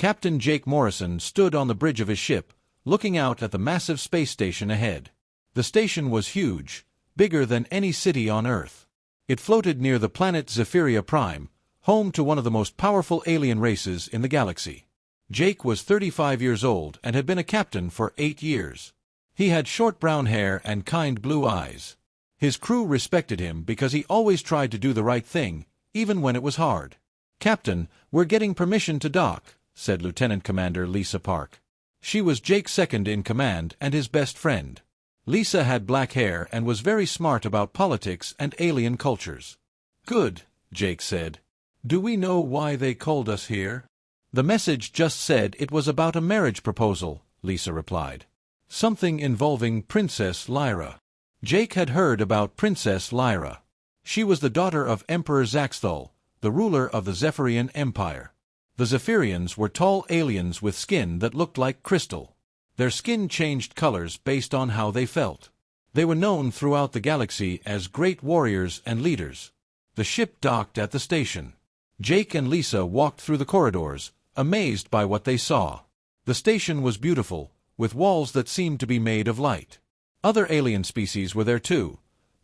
Captain Jake Morrison stood on the bridge of his ship, looking out at the massive space station ahead. The station was huge, bigger than any city on Earth. It floated near the planet Zephyria Prime, home to one of the most powerful alien races in the galaxy. Jake was 35 years old and had been a captain for 8 years. He had short brown hair and kind blue eyes. His crew respected him because he always tried to do the right thing, even when it was hard. "Captain, we're getting permission to dock," said Lieutenant Commander Lisa Park. She was Jake's second in command and his best friend. Lisa had black hair and was very smart about politics and alien cultures. "Good," Jake said. "Do we know why they called us here?" "The message just said it was about a marriage proposal," Lisa replied. "Something involving Princess Lyra." Jake had heard about Princess Lyra. She was the daughter of Emperor Zaxthul, the ruler of the Zephyrian Empire. The Zephyrians were tall aliens with skin that looked like crystal. Their skin changed colors based on how they felt. They were known throughout the galaxy as great warriors and leaders. The ship docked at the station. Jake and Lisa walked through the corridors, amazed by what they saw. The station was beautiful, with walls that seemed to be made of light. Other alien species were there too: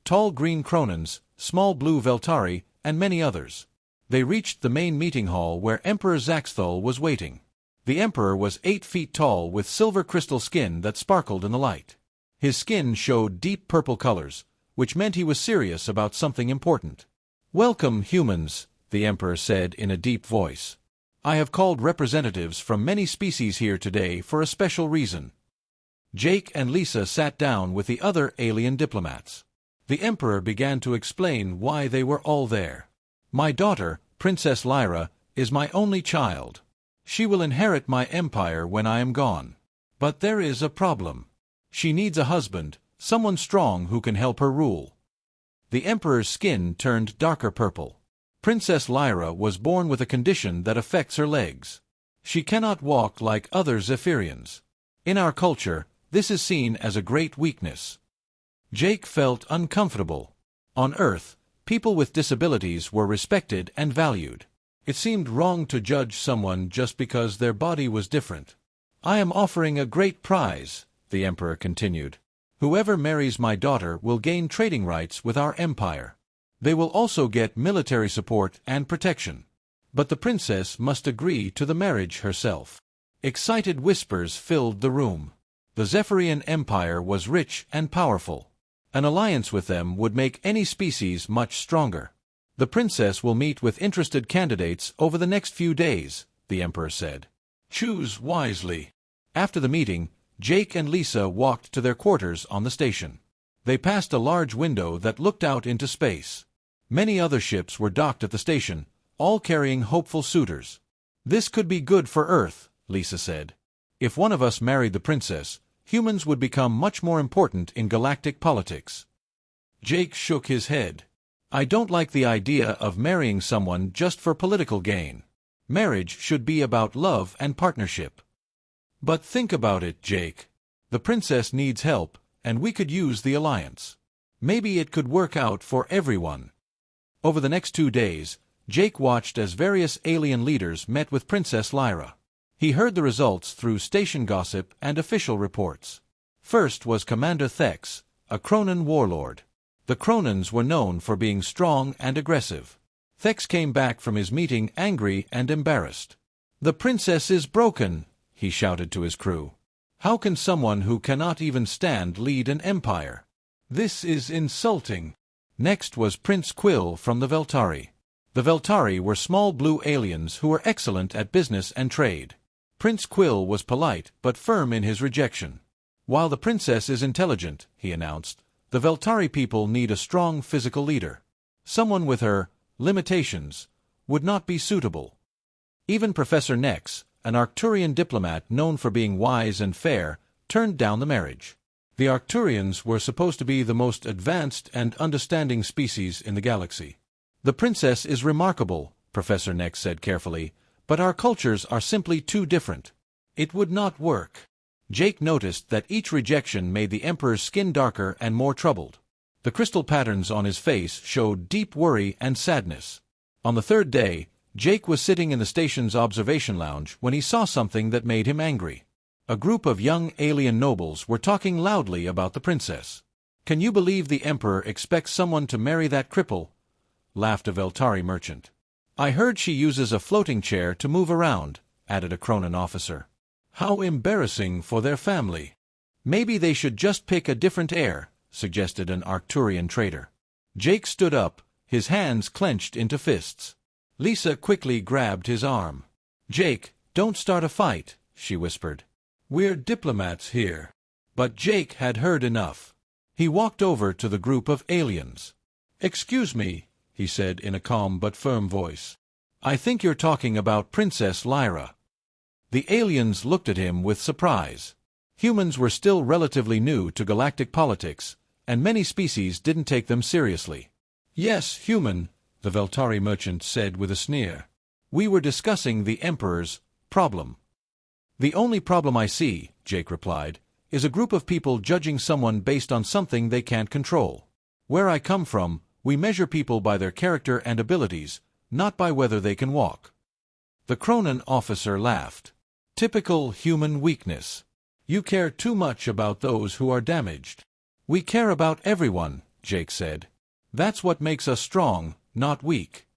tall green Cronans, small blue Veltari, and many others. They reached the main meeting hall where Emperor Zaxthul was waiting. The Emperor was 8 feet tall with silver crystal skin that sparkled in the light. His skin showed deep purple colors, which meant he was serious about something important. "Welcome, humans," the Emperor said in a deep voice. "I have called representatives from many species here today for a special reason." Jake and Lisa sat down with the other alien diplomats. The Emperor began to explain why they were all there. "My daughter, Princess Lyra, is my only child. She will inherit my empire when I am gone. But there is a problem. She needs a husband, someone strong who can help her rule." The Emperor's skin turned darker purple. Princess Lyra was born with a condition that affects her legs. She cannot walk like other Zephyrians. In our culture, this is seen as a great weakness. Jake felt uncomfortable. On Earth, people with disabilities were respected and valued. It seemed wrong to judge someone just because their body was different. "I am offering a great prize," the Emperor continued. "Whoever marries my daughter will gain trading rights with our empire. They will also get military support and protection. But the princess must agree to the marriage herself." Excited whispers filled the room. The Zephyrian Empire was rich and powerful. An alliance with them would make any species much stronger. "The princess will meet with interested candidates over the next few days," the Emperor said. "Choose wisely." After the meeting, Jake and Lisa walked to their quarters on the station. They passed a large window that looked out into space. Many other ships were docked at the station, all carrying hopeful suitors. "This could be good for Earth," Lisa said. "If one of us married the princess, humans would become much more important in galactic politics." Jake shook his head. "I don't like the idea of marrying someone just for political gain. Marriage should be about love and partnership." "But think about it, Jake. The princess needs help, and we could use the alliance. Maybe it could work out for everyone." Over the next 2 days, Jake watched as various alien leaders met with Princess Lyra. He heard the results through station gossip and official reports. First was Commander Thex, a Cronan warlord. The Cronans were known for being strong and aggressive. Thex came back from his meeting angry and embarrassed. "The princess is broken," he shouted to his crew. "How can someone who cannot even stand lead an empire? This is insulting." Next was Prince Quill from the Veltari. The Veltari were small blue aliens who were excellent at business and trade. Prince Quill was polite but firm in his rejection. "While the princess is intelligent," he announced, "the Veltari people need a strong physical leader. Someone with her limitations would not be suitable." Even Professor Nex, an Arcturian diplomat known for being wise and fair, turned down the marriage. The Arcturians were supposed to be the most advanced and understanding species in the galaxy. "The princess is remarkable," Professor Nex said carefully, "but our cultures are simply too different. It would not work." Jake noticed that each rejection made the Emperor's skin darker and more troubled. The crystal patterns on his face showed deep worry and sadness. On the third day, Jake was sitting in the station's observation lounge when he saw something that made him angry. A group of young alien nobles were talking loudly about the princess. "Can you believe the Emperor expects someone to marry that cripple?" laughed a Veltari merchant. "I heard she uses a floating chair to move around," added a Kronan officer. "How embarrassing for their family." "Maybe they should just pick a different heir," suggested an Arcturian trader. Jake stood up, his hands clenched into fists. Lisa quickly grabbed his arm. "Jake, don't start a fight," she whispered. "We're diplomats here." But Jake had heard enough. He walked over to the group of aliens. "Excuse me," he said in a calm but firm voice. "I think you're talking about Princess Lyra." The aliens looked at him with surprise. Humans were still relatively new to galactic politics, and many species didn't take them seriously. "Yes, human," the Veltari merchant said with a sneer. "We were discussing the Emperor's problem." "The only problem I see," Jake replied, "is a group of people judging someone based on something they can't control. Where I come from, we measure people by their character and abilities, not by whether they can walk." The Kronan officer laughed. "Typical human weakness. You care too much about those who are damaged." "We care about everyone," Jake said. "That's what makes us strong, not weak."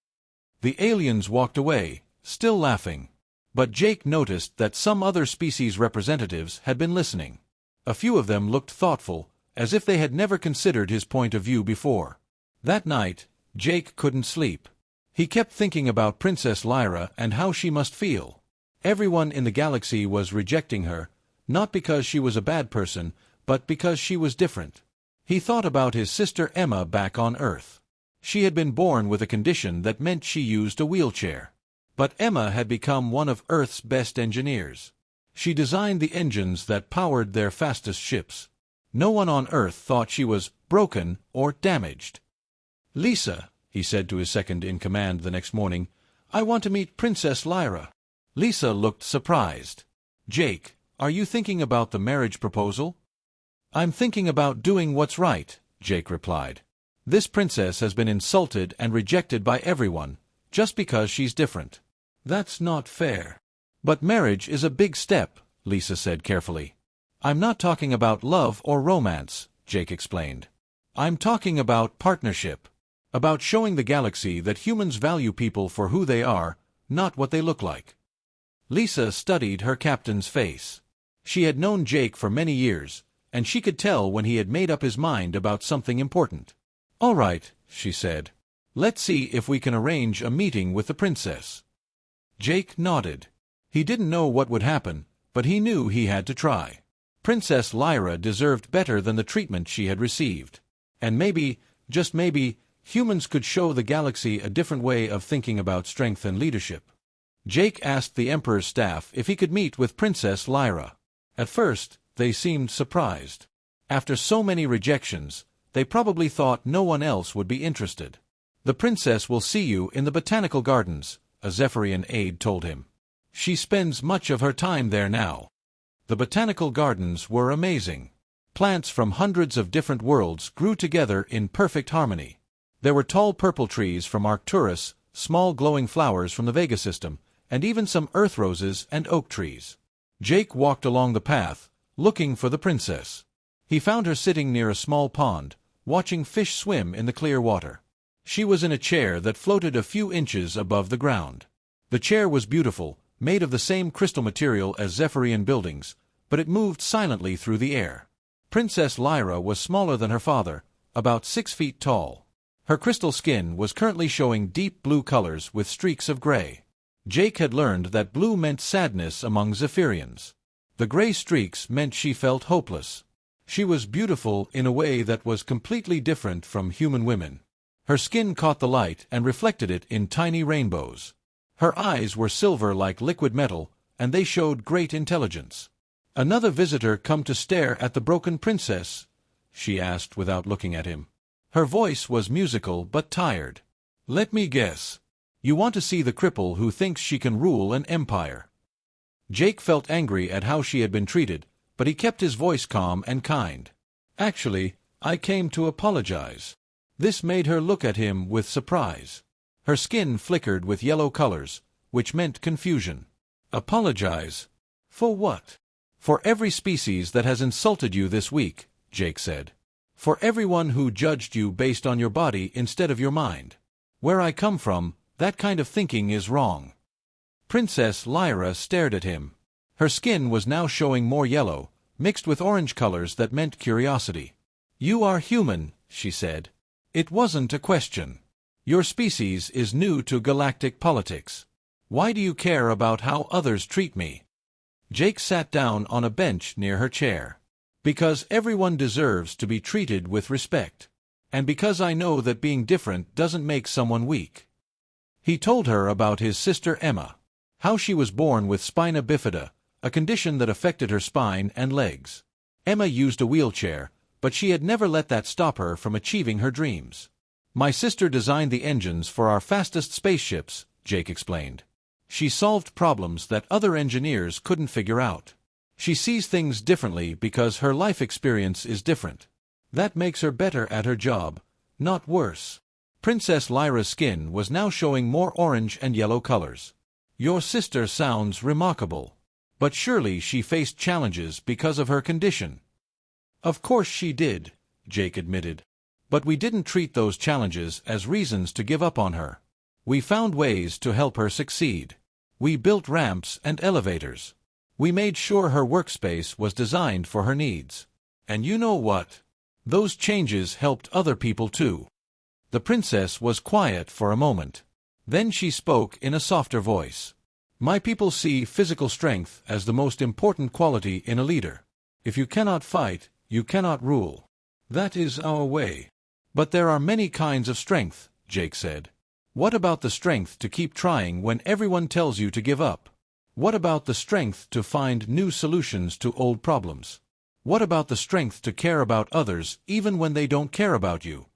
The aliens walked away, still laughing. But Jake noticed that some other species representatives had been listening. A few of them looked thoughtful, as if they had never considered his point of view before. That night, Jake couldn't sleep. He kept thinking about Princess Lyra and how she must feel. Everyone in the galaxy was rejecting her, not because she was a bad person, but because she was different. He thought about his sister Emma back on Earth. She had been born with a condition that meant she used a wheelchair. But Emma had become one of Earth's best engineers. She designed the engines that powered their fastest ships. No one on Earth thought she was broken or damaged. "Lisa," he said to his second-in-command the next morning, "I want to meet Princess Lyra." Lisa looked surprised. "Jake, are you thinking about the marriage proposal?" "I'm thinking about doing what's right," Jake replied. "This princess has been insulted and rejected by everyone, just because she's different. That's not fair." "But marriage is a big step," Lisa said carefully. "I'm not talking about love or romance," Jake explained. "I'm talking about partnership. About showing the galaxy that humans value people for who they are, not what they look like." Lisa studied her captain's face. She had known Jake for many years, and she could tell when he had made up his mind about something important. "All right," she said. "Let's see if we can arrange a meeting with the princess." Jake nodded. He didn't know what would happen, but he knew he had to try. Princess Lyra deserved better than the treatment she had received. And maybe, just maybe, humans could show the galaxy a different way of thinking about strength and leadership. Jake asked the Emperor's staff if he could meet with Princess Lyra. At first, they seemed surprised. After so many rejections, they probably thought no one else would be interested. "The princess will see you in the botanical gardens," a Zephyrian aide told him. "She spends much of her time there now." The botanical gardens were amazing. Plants from hundreds of different worlds grew together in perfect harmony. There were tall purple trees from Arcturus, small glowing flowers from the Vega system, and even some earth roses and oak trees. Jake walked along the path, looking for the princess. He found her sitting near a small pond, watching fish swim in the clear water. She was in a chair that floated a few inches above the ground. The chair was beautiful, made of the same crystal material as Zephyrian buildings, but it moved silently through the air. Princess Lyra was smaller than her father, about 6 feet tall. Her crystal skin was currently showing deep blue colors with streaks of gray. Jake had learned that blue meant sadness among Zephyrians. The gray streaks meant she felt hopeless. She was beautiful in a way that was completely different from human women. Her skin caught the light and reflected it in tiny rainbows. Her eyes were silver like liquid metal, and they showed great intelligence. "Another visitor come to stare at the broken princess?" she asked without looking at him. Her voice was musical but tired. "Let me guess. You want to see the cripple who thinks she can rule an empire." Jake felt angry at how she had been treated, but he kept his voice calm and kind. "Actually, I came to apologize." This made her look at him with surprise. Her skin flickered with yellow colors, which meant confusion. Apologize. For what? For every species that has insulted you this week, Jake said. For everyone who judged you based on your body instead of your mind. Where I come from, that kind of thinking is wrong. Princess Lyra stared at him. Her skin was now showing more yellow, mixed with orange colors that meant curiosity. You are human, she said. It wasn't a question. Your species is new to galactic politics. Why do you care about how others treat me? Jake sat down on a bench near her chair. Because everyone deserves to be treated with respect. And because I know that being different doesn't make someone weak. He told her about his sister Emma. How she was born with spina bifida, a condition that affected her spine and legs. Emma used a wheelchair, but she had never let that stop her from achieving her dreams. My sister designed the engines for our fastest spaceships, Jake explained. She solved problems that other engineers couldn't figure out. She sees things differently because her life experience is different. That makes her better at her job, not worse. Princess Lyra's skin was now showing more orange and yellow colors. Your sister sounds remarkable. But surely she faced challenges because of her condition. Of course she did, Jake admitted. But we didn't treat those challenges as reasons to give up on her. We found ways to help her succeed. We built ramps and elevators. We made sure her workspace was designed for her needs. And you know what? Those changes helped other people too. The princess was quiet for a moment. Then she spoke in a softer voice. My people see physical strength as the most important quality in a leader. If you cannot fight, you cannot rule. That is our way. But there are many kinds of strength, Jake said. What about the strength to keep trying when everyone tells you to give up? What about the strength to find new solutions to old problems? What about the strength to care about others even when they don't care about you?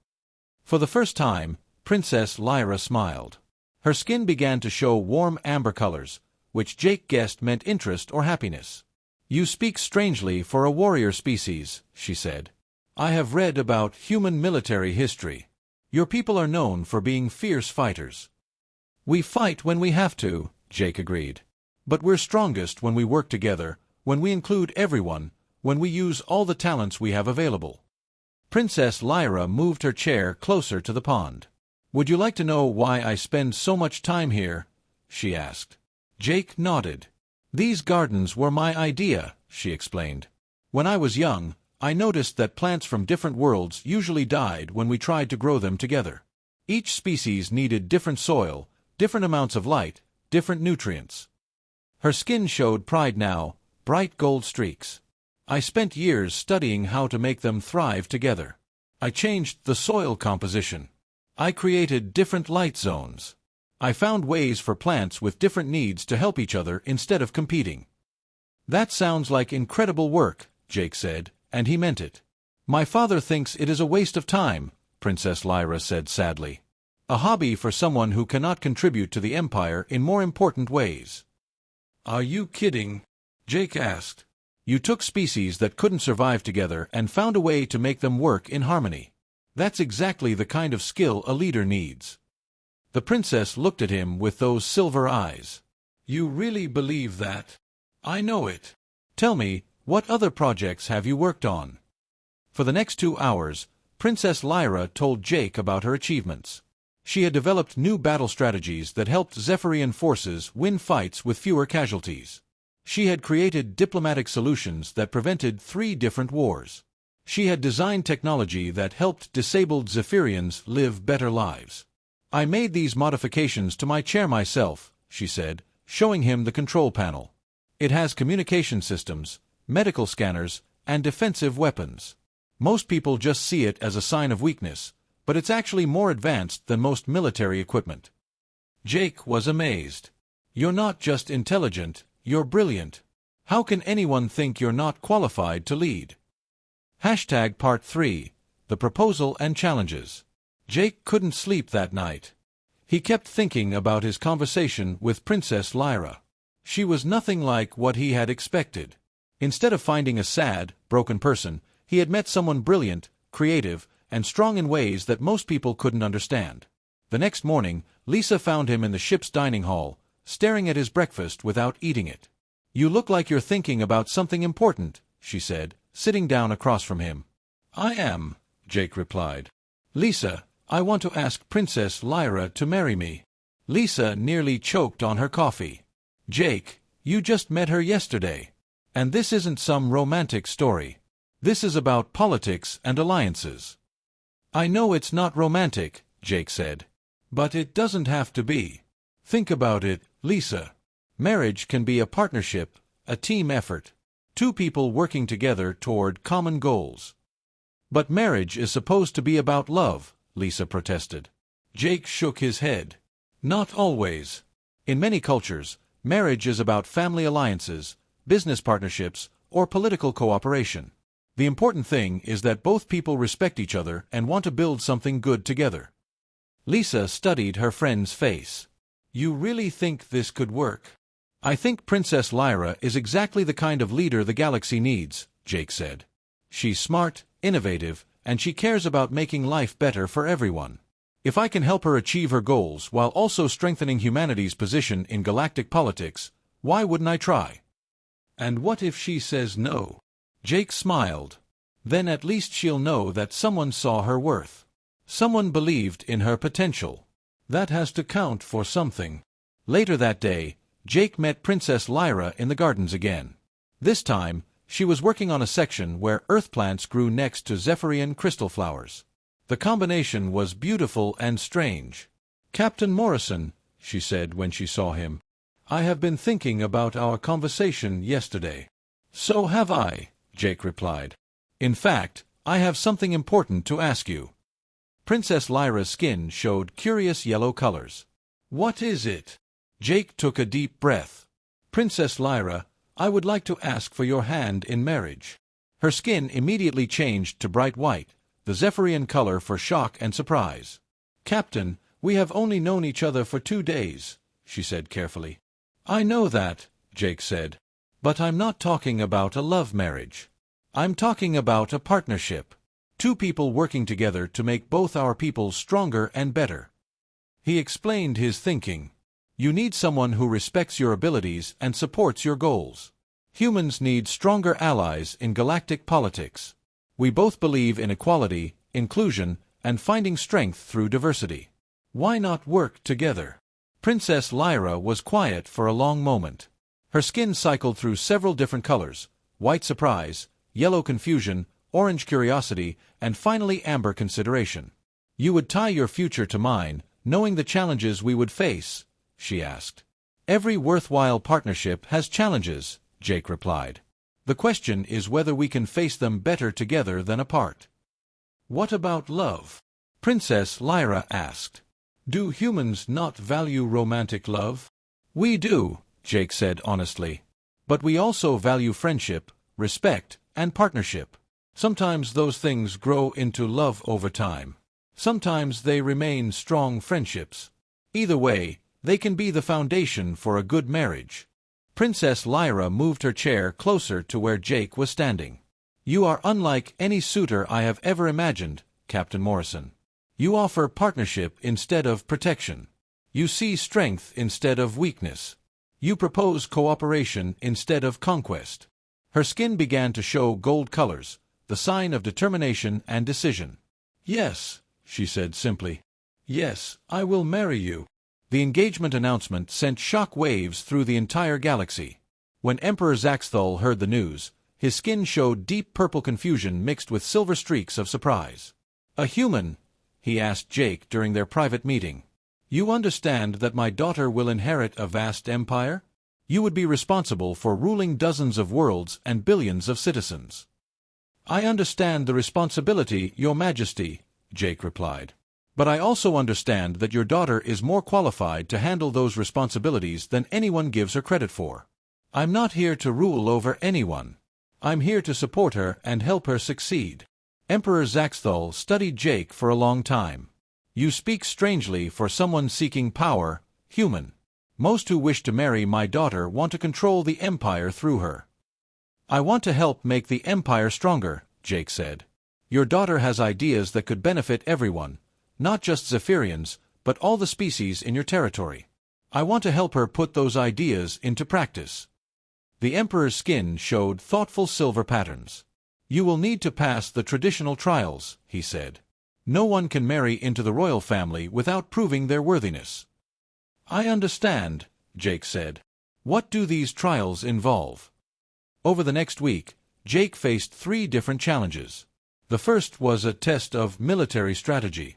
For the first time, Princess Lyra smiled. Her skin began to show warm amber colors, which Jake guessed meant interest or happiness. You speak strangely for a warrior species, she said. I have read about human military history. Your people are known for being fierce fighters. We fight when we have to, Jake agreed. But we're strongest when we work together, when we include everyone, when we use all the talents we have available. Princess Lyra moved her chair closer to the pond. Would you like to know why I spend so much time here? She asked. Jake nodded. These gardens were my idea, she explained. When I was young, I noticed that plants from different worlds usually died when we tried to grow them together. Each species needed different soil, different amounts of light, different nutrients. Her skin showed pride now, bright gold streaks. I spent years studying how to make them thrive together. I changed the soil composition. I created different light zones. I found ways for plants with different needs to help each other instead of competing. That sounds like incredible work, Jake said, and he meant it. My father thinks it is a waste of time, Princess Lyra said sadly. A hobby for someone who cannot contribute to the Empire in more important ways. Are you kidding? Jake asked. You took species that couldn't survive together and found a way to make them work in harmony. That's exactly the kind of skill a leader needs. The princess looked at him with those silver eyes. You really believe that? I know it. Tell me, what other projects have you worked on? For the next 2 hours, Princess Lyra told Jake about her achievements. She had developed new battle strategies that helped Zephyrian forces win fights with fewer casualties. She had created diplomatic solutions that prevented 3 different wars. She had designed technology that helped disabled Zephyrians live better lives. I made these modifications to my chair myself, she said, showing him the control panel. It has communication systems, medical scanners, and defensive weapons. Most people just see it as a sign of weakness, but it's actually more advanced than most military equipment. Jake was amazed. You're not just intelligent, you're brilliant. How can anyone think you're not qualified to lead? Part 3, The Proposal and Challenges. Jake couldn't sleep that night. He kept thinking about his conversation with Princess Lyra. She was nothing like what he had expected. Instead of finding a sad, broken person, he had met someone brilliant, creative, and strong in ways that most people couldn't understand. The next morning, Lisa found him in the ship's dining hall, staring at his breakfast without eating it. "You look like you're thinking about something important," she said, sitting down across from him. "I am," Jake replied. "Lisa, I want to ask Princess Lyra to marry me." Lisa nearly choked on her coffee. "Jake, you just met her yesterday. And this isn't some romantic story. This is about politics and alliances." "I know it's not romantic," Jake said. "But it doesn't have to be. Think about it, Lisa. Marriage can be a partnership, a team effort. Two people working together toward common goals." "But marriage is supposed to be about love," Lisa protested. Jake shook his head. "Not always. In many cultures, marriage is about family alliances, business partnerships, or political cooperation. The important thing is that both people respect each other and want to build something good together." Lisa studied her friend's face. "You really think this could work?" "I think Princess Lyra is exactly the kind of leader the galaxy needs," Jake said. "She's smart, innovative, and she cares about making life better for everyone. If I can help her achieve her goals while also strengthening humanity's position in galactic politics, why wouldn't I try?" "And what if she says no?" Jake smiled. "Then at least she'll know that someone saw her worth. Someone believed in her potential. That has to count for something." Later that day, Jake met Princess Lyra in the gardens again. This time, she was working on a section where earth plants grew next to Zephyrian crystal flowers. The combination was beautiful and strange. "Captain Morrison," she said when she saw him, "I have been thinking about our conversation yesterday." "So have I," Jake replied. "In fact, I have something important to ask you." Princess Lyra's skin showed curious yellow colors. "What is it?" Jake took a deep breath. "Princess Lyra, I would like to ask for your hand in marriage." Her skin immediately changed to bright white, the Zephyrian color for shock and surprise. "Captain, we have only known each other for 2 days," she said carefully. "I know that," Jake said. "But I'm not talking about a love marriage. I'm talking about a partnership. Two people working together to make both our peoples stronger and better." He explained his thinking. "You need someone who respects your abilities and supports your goals. Humans need stronger allies in galactic politics. We both believe in equality, inclusion, and finding strength through diversity. Why not work together?" Princess Lyra was quiet for a long moment. Her skin cycled through several different colors: white surprise, yellow confusion, orange curiosity, and finally amber consideration. "You would tie your future to mine, knowing the challenges we would face?" she asked. "Every worthwhile partnership has challenges," Jake replied. "The question is whether we can face them better together than apart." "What about love?" Princess Lyra asked. "Do humans not value romantic love?" "We do," Jake said honestly. "But we also value friendship, respect, and partnership. Sometimes those things grow into love over time. Sometimes they remain strong friendships. Either way, they can be the foundation for a good marriage." Princess Lyra moved her chair closer to where Jake was standing. "You are unlike any suitor I have ever imagined, Captain Morrison. You offer partnership instead of protection. You see strength instead of weakness. You propose cooperation instead of conquest." Her skin began to show gold colors, the sign of determination and decision. "Yes," she said simply. "Yes, I will marry you." The engagement announcement sent shock waves through the entire galaxy. When Emperor Zaxthul heard the news, his skin showed deep purple confusion mixed with silver streaks of surprise. "A human?" he asked Jake during their private meeting. "You understand that my daughter will inherit a vast empire? You would be responsible for ruling dozens of worlds and billions of citizens." "I understand the responsibility, Your Majesty," Jake replied. "But I also understand that your daughter is more qualified to handle those responsibilities than anyone gives her credit for. I'm not here to rule over anyone. I'm here to support her and help her succeed." Emperor Zaxthul studied Jake for a long time. "You speak strangely for someone seeking power, human. Most who wish to marry my daughter want to control the empire through her." "I want to help make the empire stronger," Jake said. "Your daughter has ideas that could benefit everyone, not just Zephyrians, but all the species in your territory. I want to help her put those ideas into practice." The Emperor's skin showed thoughtful silver patterns. "You will need to pass the traditional trials," he said. "No one can marry into the royal family without proving their worthiness." "I understand," Jake said. "What do these trials involve?" Over the next week, Jake faced 3 different challenges. The first was a test of military strategy.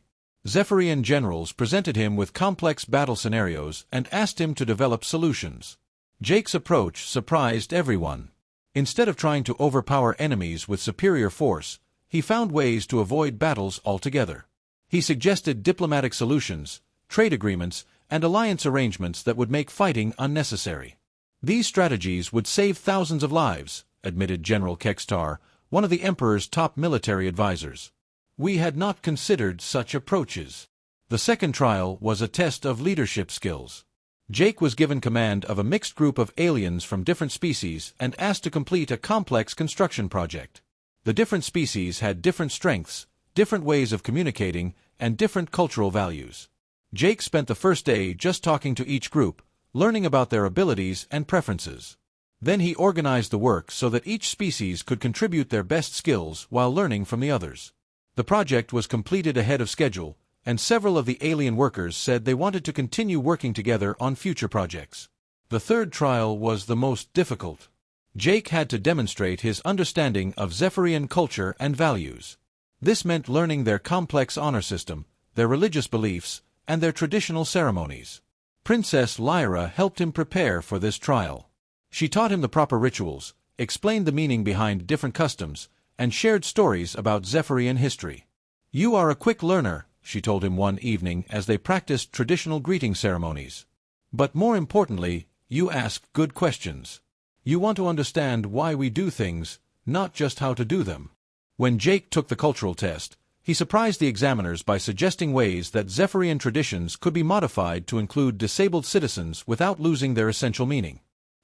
Zephyrian generals presented him with complex battle scenarios and asked him to develop solutions. Jake's approach surprised everyone. Instead of trying to overpower enemies with superior force, he found ways to avoid battles altogether. He suggested diplomatic solutions, trade agreements, and alliance arrangements that would make fighting unnecessary. "These strategies would save thousands of lives," admitted General Kekstar, one of the Emperor's top military advisors. "We had not considered such approaches." The second trial was a test of leadership skills. Jake was given command of a mixed group of aliens from different species and asked to complete a complex construction project. The different species had different strengths, different ways of communicating, and different cultural values. Jake spent the first day just talking to each group, learning about their abilities and preferences. Then he organized the work so that each species could contribute their best skills while learning from the others. The project was completed ahead of schedule, and several of the alien workers said they wanted to continue working together on future projects. The third trial was the most difficult. Jake had to demonstrate his understanding of Zephyrian culture and values. This meant learning their complex honor system, their religious beliefs, and their traditional ceremonies. Princess Lyra helped him prepare for this trial. She taught him the proper rituals, explained the meaning behind different customs, and shared stories about Zephyrian history. "You are a quick learner," she told him one evening as they practiced traditional greeting ceremonies. "But more importantly, you ask good questions. You want to understand why we do things, not just how to do them." When Jake took the cultural test, he surprised the examiners by suggesting ways that Zephyrian traditions could be modified to include disabled citizens without losing their essential meaning.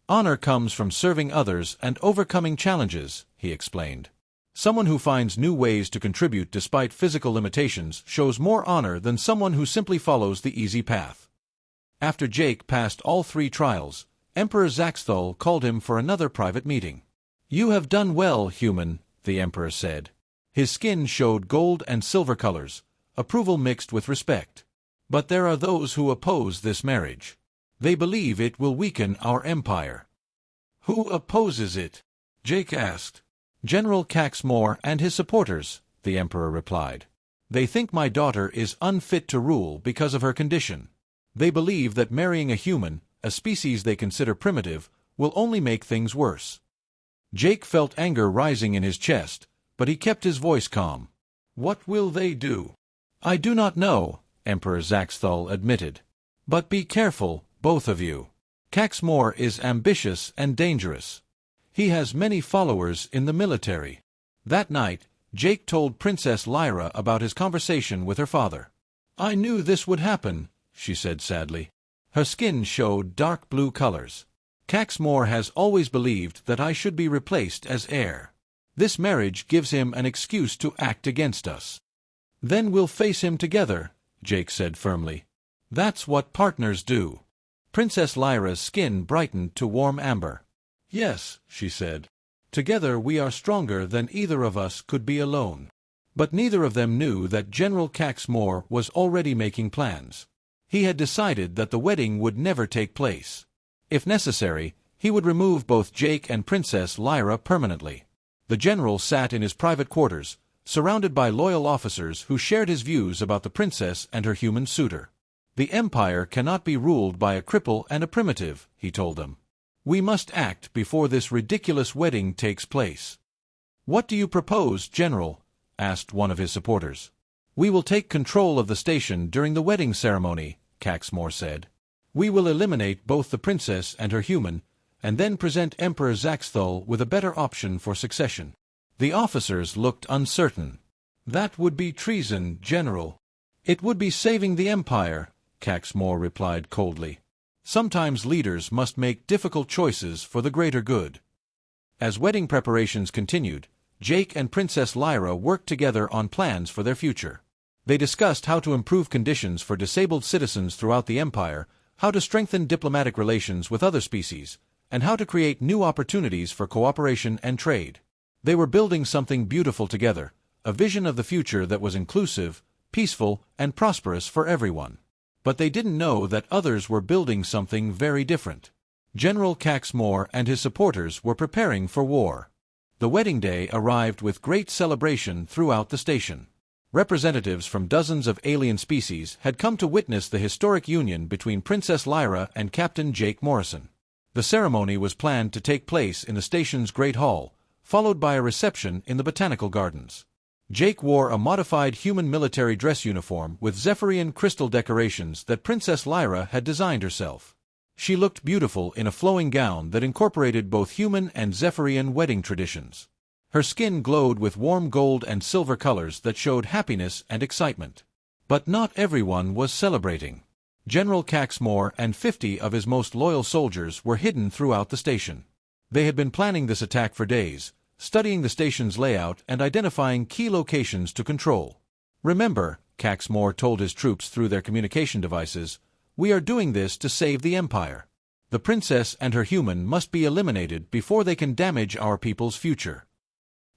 "Honor comes from serving others and overcoming challenges," he explained. "Someone who finds new ways to contribute despite physical limitations shows more honor than someone who simply follows the easy path." After Jake passed all 3 trials, Emperor Zaxthul called him for another private meeting. "You have done well, human," the Emperor said. His skin showed gold and silver colors, approval mixed with respect. "But there are those who oppose this marriage. They believe it will weaken our empire." "Who opposes it?" Jake asked. "General Caxmore and his supporters," the Emperor replied. "They think my daughter is unfit to rule because of her condition. They believe that marrying a human, a species they consider primitive, will only make things worse." Jake felt anger rising in his chest, but he kept his voice calm. "What will they do?" "I do not know," Emperor Zaxthul admitted. "But be careful, both of you. Caxmore is ambitious and dangerous. He has many followers in the military." That night, Jake told Princess Lyra about his conversation with her father. "I knew this would happen," she said sadly. Her skin showed dark blue colors. "Caxmore has always believed that I should be replaced as heir. This marriage gives him an excuse to act against us." "Then we'll face him together," Jake said firmly. "That's what partners do." Princess Lyra's skin brightened to warm amber. "Yes," she said. "Together we are stronger than either of us could be alone." But neither of them knew that General Caxmore was already making plans. He had decided that the wedding would never take place. If necessary, he would remove both Jake and Princess Lyra permanently. The general sat in his private quarters, surrounded by loyal officers who shared his views about the princess and her human suitor. "The empire cannot be ruled by a cripple and a primitive," he told them. "We must act before this ridiculous wedding takes place." "What do you propose, General?" asked one of his supporters. "We will take control of the station during the wedding ceremony," Caxmore said. "We will eliminate both the princess and her human, and then present Emperor Zaxthul with a better option for succession." The officers looked uncertain. "That would be treason, General." "It would be saving the empire," Caxmore replied coldly. "Sometimes leaders must make difficult choices for the greater good." As wedding preparations continued, Jake and Princess Lyra worked together on plans for their future. They discussed how to improve conditions for disabled citizens throughout the Empire, how to strengthen diplomatic relations with other species, and how to create new opportunities for cooperation and trade. They were building something beautiful together, a vision of the future that was inclusive, peaceful, and prosperous for everyone. But they didn't know that others were building something very different. General Caxmore and his supporters were preparing for war. The wedding day arrived with great celebration throughout the station. Representatives from dozens of alien species had come to witness the historic union between Princess Lyra and Captain Jake Morrison. The ceremony was planned to take place in the station's Great Hall, followed by a reception in the Botanical Gardens. Jake wore a modified human military dress uniform with Zephyrian crystal decorations that Princess Lyra had designed herself. She looked beautiful in a flowing gown that incorporated both human and Zephyrian wedding traditions. Her skin glowed with warm gold and silver colors that showed happiness and excitement. But not everyone was celebrating. General Caxmore and 50 of his most loyal soldiers were hidden throughout the station. They had been planning this attack for days, studying the station's layout and identifying key locations to control. "Remember," Caxmore told his troops through their communication devices, "we are doing this to save the Empire. The princess and her human must be eliminated before they can damage our people's future."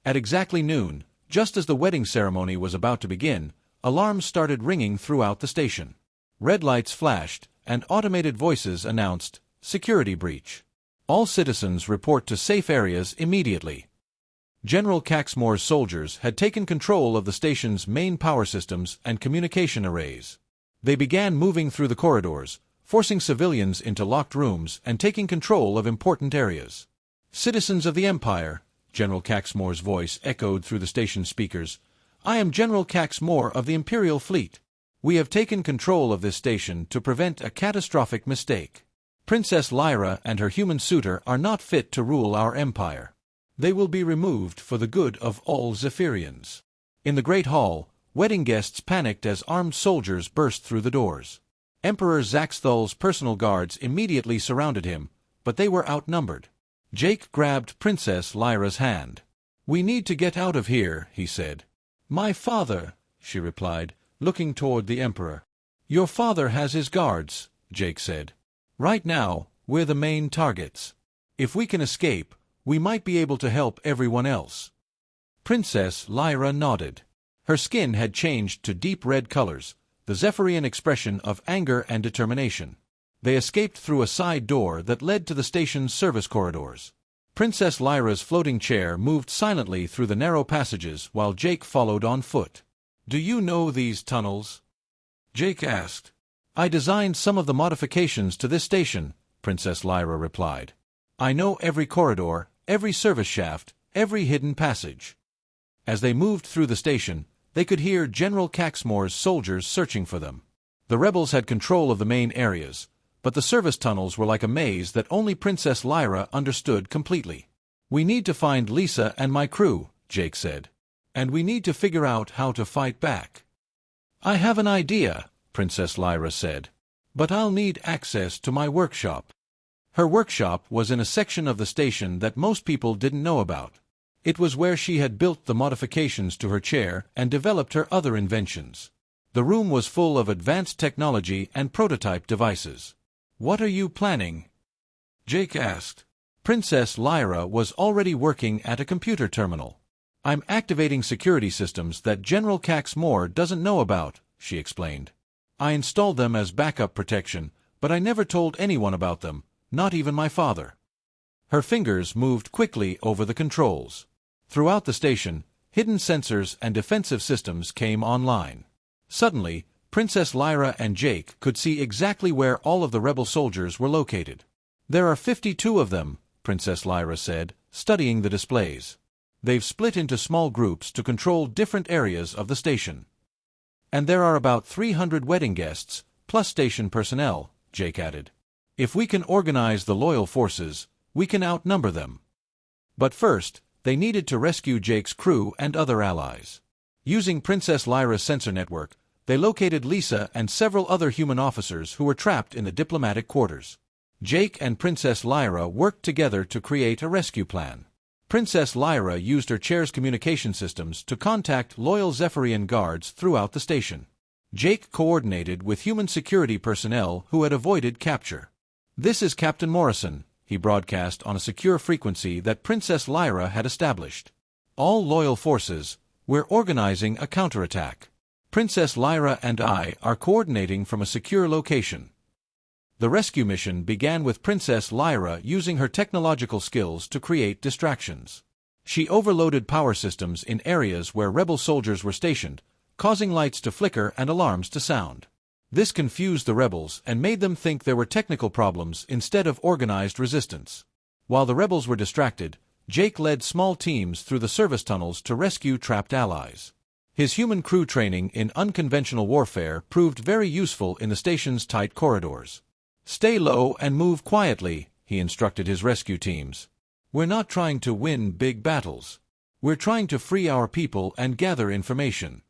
At exactly noon, just as the wedding ceremony was about to begin, alarms started ringing throughout the station. Red lights flashed, and automated voices announced, "Security breach. All citizens report to safe areas immediately." General Caxmore's soldiers had taken control of the station's main power systems and communication arrays. They began moving through the corridors, forcing civilians into locked rooms and taking control of important areas. "Citizens of the Empire," General Caxmore's voice echoed through the station speakers, "I am General Caxmore of the Imperial Fleet. We have taken control of this station to prevent a catastrophic mistake. Princess Lyra and her human suitor are not fit to rule our empire. They will be removed for the good of all Zephyrians." In the Great Hall, wedding guests panicked as armed soldiers burst through the doors. Emperor Zaxthal's personal guards immediately surrounded him, but they were outnumbered. Jake grabbed Princess Lyra's hand. "We need to get out of here," he said. "My father," she replied, looking toward the Emperor. "Your father has his guards," Jake said. "Right now, we're the main targets. If we can escape, we might be able to help everyone else." Princess Lyra nodded. Her skin had changed to deep red colors, the Zephyrian expression of anger and determination. They escaped through a side door that led to the station's service corridors. Princess Lyra's floating chair moved silently through the narrow passages while Jake followed on foot. "Do you know these tunnels?" Jake asked. "I designed some of the modifications to this station," Princess Lyra replied. "I know every corridor, every service shaft, every hidden passage." As they moved through the station, they could hear General Caxmore's soldiers searching for them. The rebels had control of the main areas, but the service tunnels were like a maze that only Princess Lyra understood completely. "We need to find Lisa and my crew," Jake said. "And we need to figure out how to fight back." "I have an idea," Princess Lyra said. "But I'll need access to my workshop." Her workshop was in a section of the station that most people didn't know about. It was where she had built the modifications to her chair and developed her other inventions. The room was full of advanced technology and prototype devices. "What are you planning?" Jake asked. Princess Lyra was already working at a computer terminal. "I'm activating security systems that General Caxmore doesn't know about," she explained. "I installed them as backup protection, but I never told anyone about them, not even my father." Her fingers moved quickly over the controls. Throughout the station, hidden sensors and defensive systems came online. Suddenly, Princess Lyra and Jake could see exactly where all of the rebel soldiers were located. "There are 52 of them," Princess Lyra said, studying the displays. "They've split into small groups to control different areas of the station. And there are about 300 wedding guests, plus station personnel," Jake added. "If we can organize the loyal forces, we can outnumber them." But first, they needed to rescue Jake's crew and other allies. Using Princess Lyra's sensor network, they located Lisa and several other human officers who were trapped in the diplomatic quarters. Jake and Princess Lyra worked together to create a rescue plan. Princess Lyra used her chair's communication systems to contact loyal Zephyrian guards throughout the station. Jake coordinated with human security personnel who had avoided capture. "This is Captain Morrison," he broadcast on a secure frequency that Princess Lyra had established. "All loyal forces, we're organizing a counterattack. Princess Lyra and I are coordinating from a secure location." The rescue mission began with Princess Lyra using her technological skills to create distractions. She overloaded power systems in areas where rebel soldiers were stationed, causing lights to flicker and alarms to sound. This confused the rebels and made them think there were technical problems instead of organized resistance. While the rebels were distracted, Jake led small teams through the service tunnels to rescue trapped allies. His human crew training in unconventional warfare proved very useful in the station's tight corridors. "Stay low and move quietly," he instructed his rescue teams. "We're not trying to win big battles. We're trying to free our people and gather information."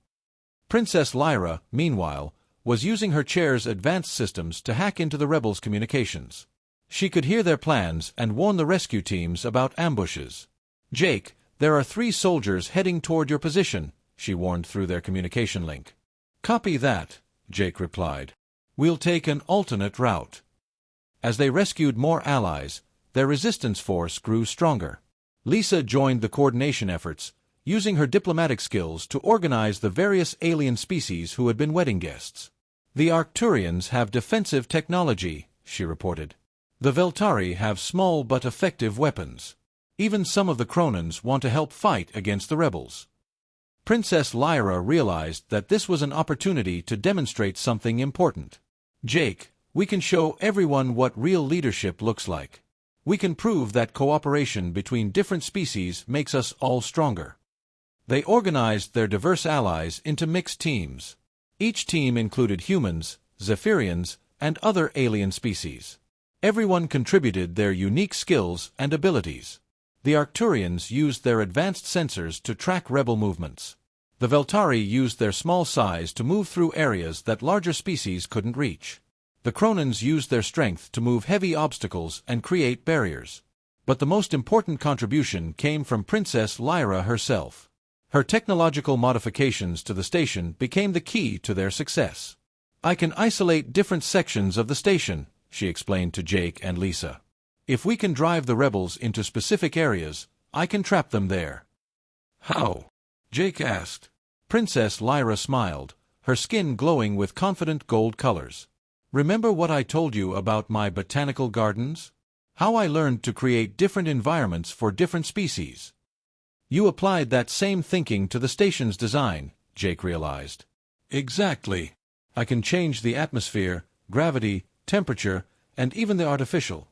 Princess Lyra, meanwhile, was using her chair's advanced systems to hack into the rebels' communications. She could hear their plans and warn the rescue teams about ambushes. "Jake, there are 3 soldiers heading toward your position," she warned through their communication link. "Copy that," Jake replied. "We'll take an alternate route." As they rescued more allies, their resistance force grew stronger. Lisa joined the coordination efforts, using her diplomatic skills to organize the various alien species who had been wedding guests. "The Arcturians have defensive technology," she reported. "The Veltari have small but effective weapons. Even some of the Cronins want to help fight against the rebels." Princess Lyra realized that this was an opportunity to demonstrate something important. "Jake, we can show everyone what real leadership looks like. We can prove that cooperation between different species makes us all stronger." They organized their diverse allies into mixed teams. Each team included humans, Zephyrians, and other alien species. Everyone contributed their unique skills and abilities. The Arcturians used their advanced sensors to track rebel movements. The Veltari used their small size to move through areas that larger species couldn't reach. The Cronins used their strength to move heavy obstacles and create barriers. But the most important contribution came from Princess Lyra herself. Her technological modifications to the station became the key to their success. "I can isolate different sections of the station," she explained to Jake and Lisa. "If we can drive the rebels into specific areas, I can trap them there." "How?" Jake asked. Princess Lyra smiled, her skin glowing with confident gold colors. "Remember what I told you about my botanical gardens? How I learned to create different environments for different species?" "You applied that same thinking to the station's design," Jake realized. "Exactly. I can change the atmosphere, gravity, temperature, and even the artificial